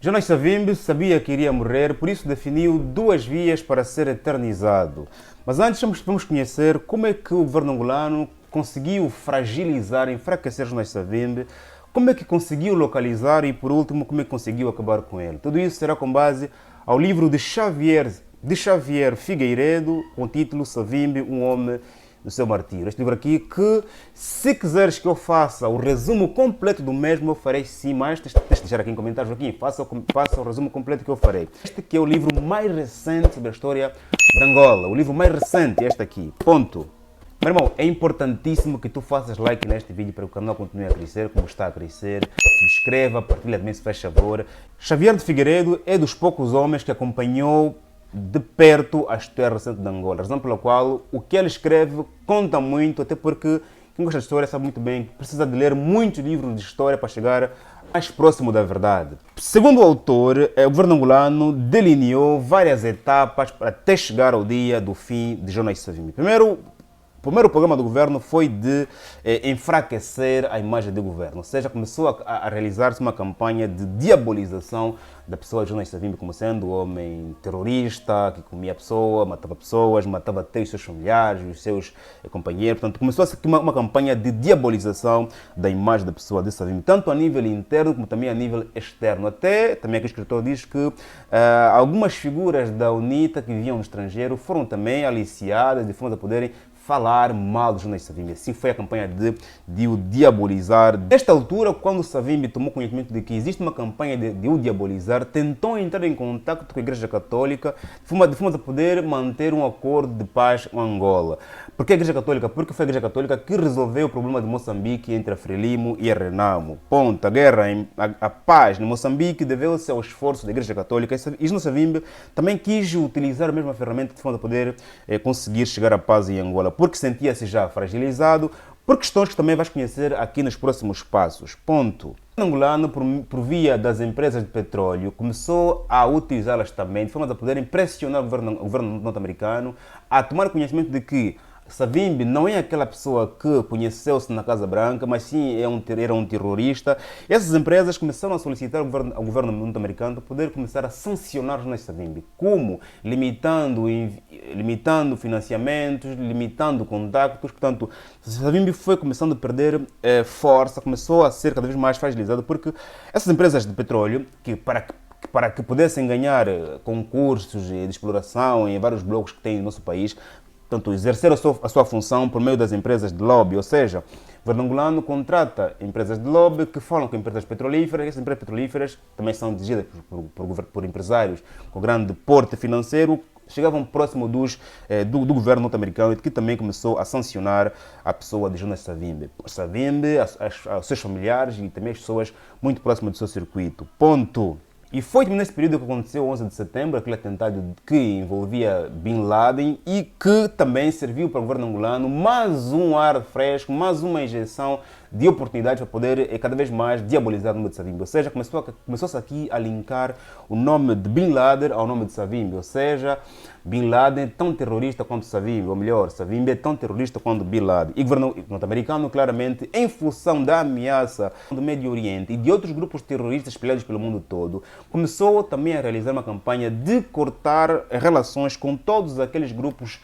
Jonas Savimbi sabia que iria morrer, por isso definiu duas vias para ser eternizado. Mas antes vamos conhecer como é que o governo angolano conseguiu fragilizar, enfraquecer Jonas Savimbi, como é que conseguiu localizar e, por último, como é que conseguiu acabar com ele. Tudo isso será com base ao livro de Xavier Figueiredo, com o título Savimbi, um homem do seu martírio. Este livro aqui que, se quiseres que eu faça o resumo completo do mesmo, eu farei sim, mas tens de deixar aqui em comentários, aqui, faça o resumo completo que eu farei. Este que é o livro mais recente sobre a história de Angola, o livro mais recente, este aqui, ponto. Meu irmão, é importantíssimo que tu faças like neste vídeo para que o canal continue a crescer, como está a crescer. Subscreva, partilha também se faz favor. Xavier de Figueiredo é dos poucos homens que acompanhou de perto a história recente de Angola, razão pela qual o que ele escreve conta muito, até porque quem gosta de história sabe muito bem que precisa de ler muitos livros de história para chegar mais próximo da verdade. Segundo o autor, o governo angolano delineou várias etapas para até chegar ao dia do fim de Jonas Savimbi. O primeiro programa do governo foi de enfraquecer a imagem do governo, ou seja, começou a realizar-se uma campanha de diabolização da pessoa de Jonas Savimbi como sendo um homem terrorista, que comia pessoas, matava até os seus familiares, os seus companheiros. Portanto, começou-se uma campanha de diabolização da imagem da pessoa de Savimbi, tanto a nível interno como também a nível externo. Até, também aqui o escritor diz que algumas figuras da UNITA que viviam no estrangeiro foram também aliciadas de forma a poderem falar mal de Jonas Savimbi. Assim foi a campanha de o diabolizar. Nesta altura, quando o Savimbi tomou conhecimento de que existe uma campanha de o diabolizar, tentou entrar em contato com a Igreja Católica de forma a poder manter um acordo de paz com Angola. Por que a Igreja Católica? Porque foi a Igreja Católica que resolveu o problema de Moçambique entre a Frelimo e a Renamo. Ponto. A paz em Moçambique deveu-se ao esforço da Igreja Católica. E Jonas Savimbi também quis utilizar a mesma ferramenta de forma a poder conseguir chegar à paz em Angola, porque sentia-se já fragilizado, por questões que também vais conhecer aqui nos próximos passos. Ponto. O angolano, por via das empresas de petróleo, começou a utilizá-las também de forma a poderem pressionar o governo norte-americano a tomar conhecimento de que Savimbi não é aquela pessoa que conheceu-se na Casa Branca, mas sim era um terrorista. E essas empresas começaram a solicitar ao governo norte-americano para poder começar a sancionar Jonas Savimbi. Como? Limitando financiamentos, limitando contactos. Portanto, Savimbi foi começando a perder força, começou a ser cada vez mais fragilizado, porque essas empresas de petróleo, que para que pudessem ganhar concursos de exploração em vários blocos que tem no nosso país, portanto, exercer a sua função por meio das empresas de lobby, ou seja, o governo angolano contrata empresas de lobby que falam com empresas petrolíferas, e essas empresas petrolíferas também são dirigidas por empresários com grande porte financeiro, chegavam próximo do governo norte-americano, que também começou a sancionar a pessoa de Jonas Savimbi. Savimbi, aos seus familiares e também as pessoas muito próximas do seu circuito. Ponto. E foi nesse período que aconteceu o 11 de setembro, aquele atentado que envolvia Bin Laden e que também serviu para o governo angolano mais um ar fresco, mais uma injeção de oportunidades para poder cada vez mais diabolizar o nome de Savimbi. Ou seja, começou-se aqui a linkar o nome de Bin Laden ao nome de Savimbi. Ou seja, Bin Laden é tão terrorista quanto Savimbi, ou melhor, Savimbi é tão terrorista quanto Bin Laden. E o governo norte-americano, claramente, em função da ameaça do Médio Oriente e de outros grupos terroristas espalhados pelo mundo todo, começou também a realizar uma campanha de cortar relações com todos aqueles grupos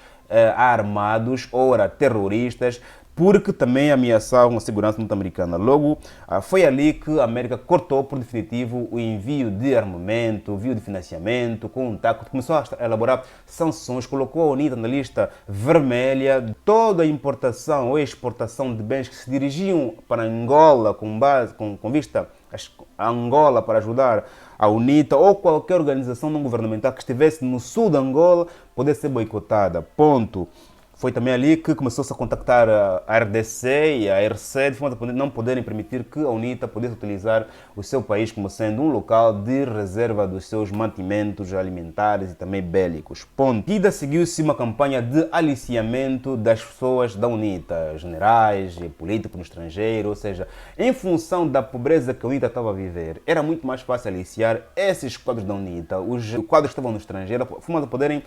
armados, ora terroristas, porque também ameaçavam a segurança norte-americana. Logo, foi ali que a América cortou por definitivo o envio de armamento, o envio de financiamento, contato, começou a elaborar sanções, colocou a UNITA na lista vermelha de toda a importação ou exportação de bens que se dirigiam para Angola com vista a Angola para ajudar a UNITA ou qualquer organização não governamental que estivesse no sul de Angola poder ser boicotada. Ponto. Foi também ali que começou-se a contactar a RDC e a RC de forma a não poderem permitir que a UNITA pudesse utilizar o seu país como sendo um local de reserva dos seus mantimentos alimentares e também bélicos. Ponto. E seguiu-se uma campanha de aliciamento das pessoas da UNITA, generais e políticos no estrangeiro, ou seja, em função da pobreza que a UNITA estava a viver, era muito mais fácil aliciar esses quadros da UNITA, os quadros que estavam no estrangeiro, de forma a poderem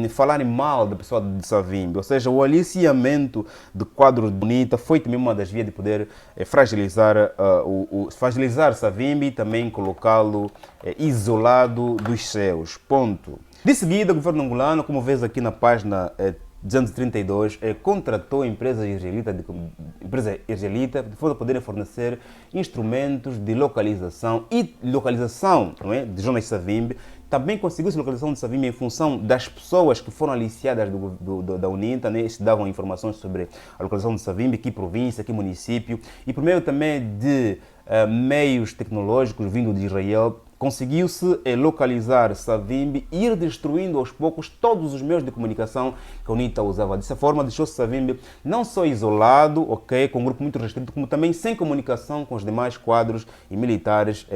falarem mal da pessoa de Savimbi. Savimbi, ou seja, o aliciamento de quadros de UNITA foi também uma das vias de poder fragilizar Savimbi e também colocá-lo isolado dos seus. Ponto. De seguida, o governo angolano, como vês aqui na página 232, contratou a empresa israelita de forma a poderem fornecer instrumentos de localização não é, de Jonas Savimbi. Também conseguiu-se localização de Savimbi em função das pessoas que foram aliciadas da UNITA, né? Eles davam informações sobre a localização de Savimbi, que província, que município, e por meio também de meios tecnológicos vindo de Israel, conseguiu-se localizar Savimbi e ir destruindo aos poucos todos os meios de comunicação que a UNITA usava. Dessa forma, deixou Savimbi não só isolado, ok, com um grupo muito restrito, como também sem comunicação com os demais quadros e militares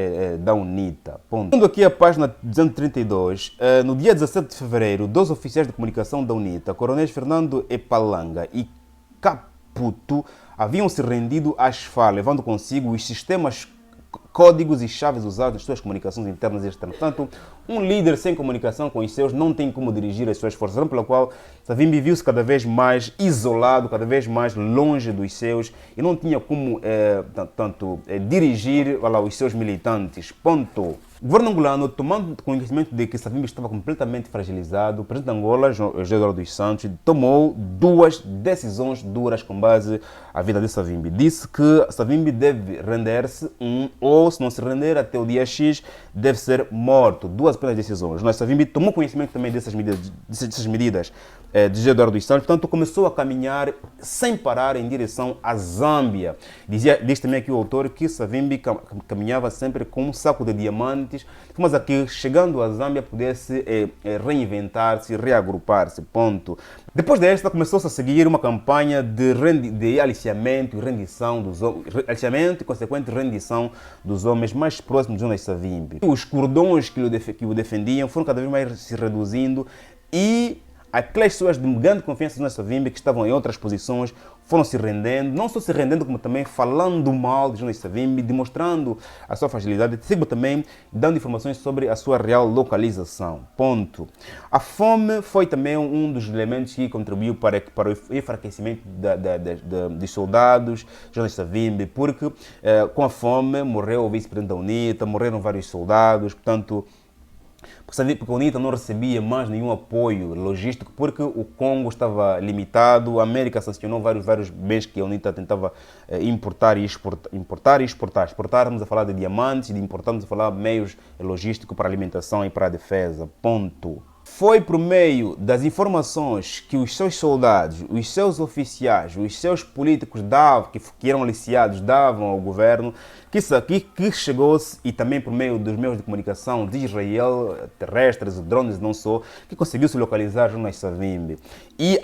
da UNITA. Ponto. Segundo aqui a página 232, no dia 17 de fevereiro, 2 oficiais de comunicação da UNITA, coronéis Fernando Epalanga e Caputo, haviam se rendido às FARC, levando consigo os sistemas, códigos e chaves usados nas suas comunicações internas e externas. Portanto, um líder sem comunicação com os seus não tem como dirigir as suas forças, pela qual Savimbi viu-se cada vez mais isolado, cada vez mais longe dos seus e não tinha como dirigir os seus militantes. Ponto. O governo angolano, tomando conhecimento de que Savimbi estava completamente fragilizado, o presidente de Angola, José Eduardo dos Santos, tomou 2 decisões duras com base à vida de Savimbi. Disse que Savimbi deve render-se ou, se não se render até o dia X, deve ser morto. 2 apenas decisões. Mas Savimbi tomou conhecimento também dessas medidas de José Eduardo dos Santos, portanto começou a caminhar sem parar em direção à Zâmbia. Diz também aqui o autor que Savimbi caminhava sempre com um saco de diamantes, mas aqui, chegando à Zâmbia, pudesse reinventar-se, reagrupar-se. Ponto. Depois desta, começou-se a seguir uma campanha de aliciamento e rendição dos aliciamento e consequente rendição dos homens mais próximos de Jonas Savimbi. Os cordões que o defendiam foram cada vez mais se reduzindo e aquelas pessoas de grande confiança de Jonas Savimbi, que estavam em outras posições, foram se rendendo, não só se rendendo, como também falando mal de Jonas Savimbi, demonstrando a sua fragilidade, também dando informações sobre a sua real localização. Ponto. A fome foi também um dos elementos que contribuiu para o enfraquecimento dos soldados de Jonas Savimbi, porque com a fome morreu o vice-presidente da UNITA, morreram vários soldados, portanto, porque a UNITA não recebia mais nenhum apoio logístico porque o Congo estava limitado, a América sancionou vários bens que a UNITA tentava importar e exportar. Exportávamos a falar de diamantes, importávamos a falar de meios logísticos para alimentação e para a defesa. Ponto. Foi por meio das informações que os seus soldados, os seus oficiais, os seus políticos que eram aliciados, davam ao governo, que chegou-se, e também por meio dos meios de comunicação de Israel, terrestres, drones não só, que conseguiu-se localizar Jonas Savimbi. E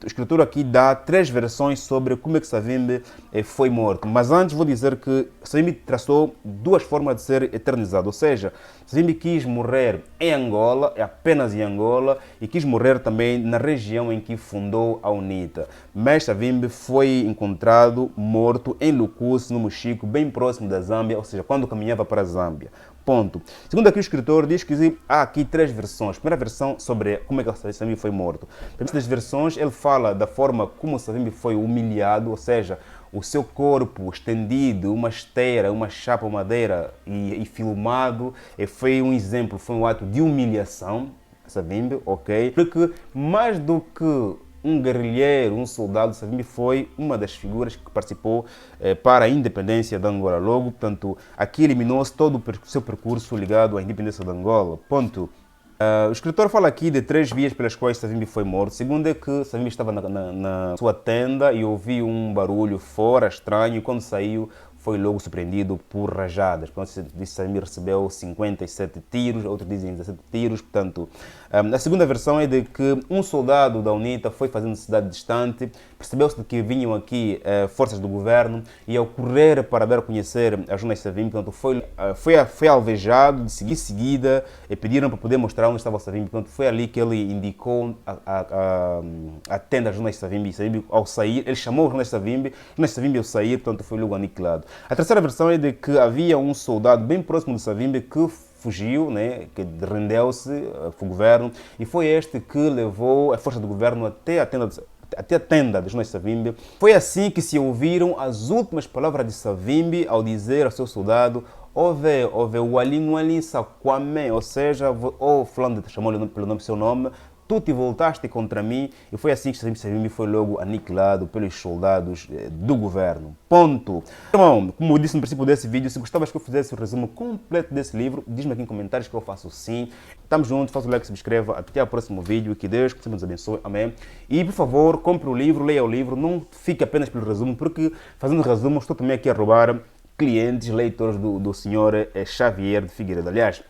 o escritor aqui dá 3 versões sobre como é que Savimbi foi morto. Mas antes vou dizer que Savimbi traçou 2 formas de ser eternizado, ou seja, Savimbi quis morrer em Angola, apenas em Angola, e quis morrer também na região em que fundou a UNITA. Mas Savimbi foi encontrado morto em Lucusse, no Mochico, bem próximo da Zâmbia, ou seja, quando caminhava para a Zâmbia. Ponto. Segundo aqui o escritor, diz que há aqui 3 versões. A primeira versão sobre como é que Savimbi foi morto. Nessas 3 versões, ele fala da forma como Savimbi foi humilhado, ou seja, o seu corpo estendido, uma esteira, uma chapa madeira e filmado, foi um exemplo, foi um ato de humilhação, Savimbi, ok? Porque mais do que um guerrilheiro, um soldado, Savimbi foi uma das figuras que participou para a independência de Angola. Logo, portanto, aqui eliminou-se todo o seu percurso ligado à independência de Angola. Ponto. O escritor fala aqui de 3 vias pelas quais Savimbi foi morto. Segundo é que Savimbi estava na sua tenda e ouviu um barulho fora, estranho, e quando saiu foi logo surpreendido por rajadas. Portanto, Savimbi recebeu 57 tiros, outros dizem 17 tiros. Portanto, a segunda versão é de que um soldado da UNITA foi fazendo cidade distante, percebeu-se que vinham aqui forças do governo e ao correr para dar a conhecer a Jonas Savimbi, portanto, foi alvejado, de seguida pediram para poder mostrar onde estava o Savimbi. Portanto, foi ali que ele indicou a tenda de Jonas Savimbi. Savimbi, ao sair, ele chamou o Jonas Savimbi ao sair, portanto, foi logo aniquilado. A terceira versão é de que havia um soldado bem próximo de Savimbi que fugiu, né, que rendeu-se para o governo, e foi este que levou a força do governo até a tenda de Jonas Savimbi. Foi assim que se ouviram as últimas palavras de Savimbi ao dizer ao seu soldado: Ove o ali saquame, ou seja, o fulano chamou-lhe pelo nome, seu nome, tu te voltaste contra mim, e foi assim que Savimbi foi logo aniquilado pelos soldados do governo. Ponto. Bom, como eu disse no princípio desse vídeo, se gostavas que eu fizesse o resumo completo desse livro, diz-me aqui em comentários que eu faço sim. Estamos juntos, faça o like, se inscreva, até o próximo vídeo, que Deus sempre nos abençoe, amém. E por favor, compre o livro, leia o livro, não fique apenas pelo resumo, porque fazendo resumo estou também aqui a roubar clientes, leitores do senhor Xavier de Figueiredo. Aliás,